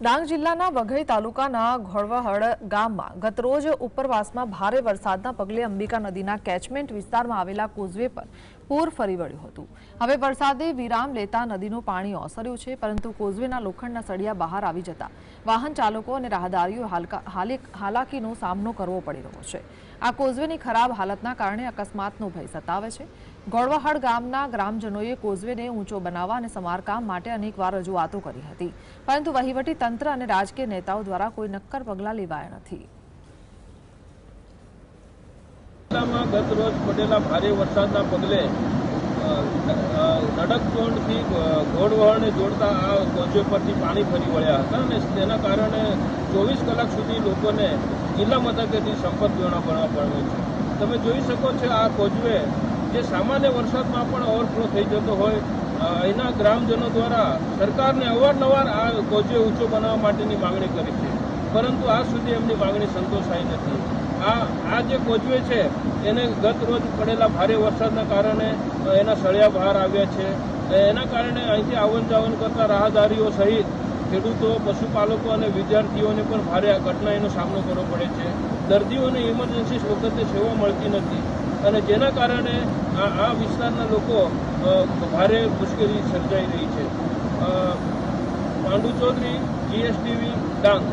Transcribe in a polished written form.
ડાંગ જિલ્લાના વઘઈ તાલુકાના ઘોડવહડ ગામમાં ગતરોજ ઉપરવાસમાં ભારે વરસાદના પગલે અંબિકા નદીના કેચમેન્ટ વિસ્તારમાં આવેલા કોઝવે પર પૂર ફરી વળ્યું હતું। હવે વરસાદે વિરામ લેતા નદીનું પાણી ઓસર્યું છે, પરંતુ કોઝવેના લોખંડના સળિયા બહાર આવી જતા વાહન ચાલકો અને રાહદારીઓ હાલાકીનો સામનો કરવો પડી રહ્યો છે। આ કોઝવેની ખરાબ હાલતના કારણે અકસ્માતનો ભય સતાવે છે। ઘોડવહડ ગામના ગ્રામજનોએ કોઝવેને ઊંચો બનાવવા અને સમારકામ માટે અનેકવાર રજૂઆતો કરી હતી, પરંતુ વહીવટી તંત્ર અને રાજકીય નેતાઓ દ્વારા કોઈ નક્કર પગલાં લેવાયા નથી। ગત રોજ પડેલા ભારે વરસાદના પગલે નડકચોંડથી ઘોડવહડને જોડતા આ કોઝવે પરથી પાણી ફરી વળ્યા હતા અને તેના કારણે 24 કલાક સુધી લોકોને જિલ્લા મથકેથી સંપર્ક વિહોણા બનવા પડ્યો છે। તમે જોઈ શકો છો આ કોઝવે જે સામાન્ય વરસાદમાં પણ ઓવરફ્લો થઈ જતો હોય, અહીંના ગ્રામજનો દ્વારા સરકારને અવારનવાર આ કોઝવે ઊંચો બનાવવા માટેની માગણી કરી છે, પરંતુ આજ સુધી એમની માગણી સંતોષાઈ નથી। આ જે કોઝવે છે એને ગત રોજ પડેલા ભારે વરસાદના કારણે એના સળિયા બહાર આવ્યા છે। એના કારણે અહીંથી આવન જાવન કરતા રાહદારીઓ સહિત ખેડૂતો, પશુપાલકો અને વિદ્યાર્થીઓને પણ ભારે આ કઠિનાઈનો સામનો કરવો પડે છે। દર્દીઓને ઇમરજન્સી વખતે સેવા મળતી નથી અને જેના કારણે આ વિસ્તારના લોકો ભારે મુશ્કેલી સર્જાઈ રહી છે। પાંડુ ચૌધરી, GSTV, ડાંગ।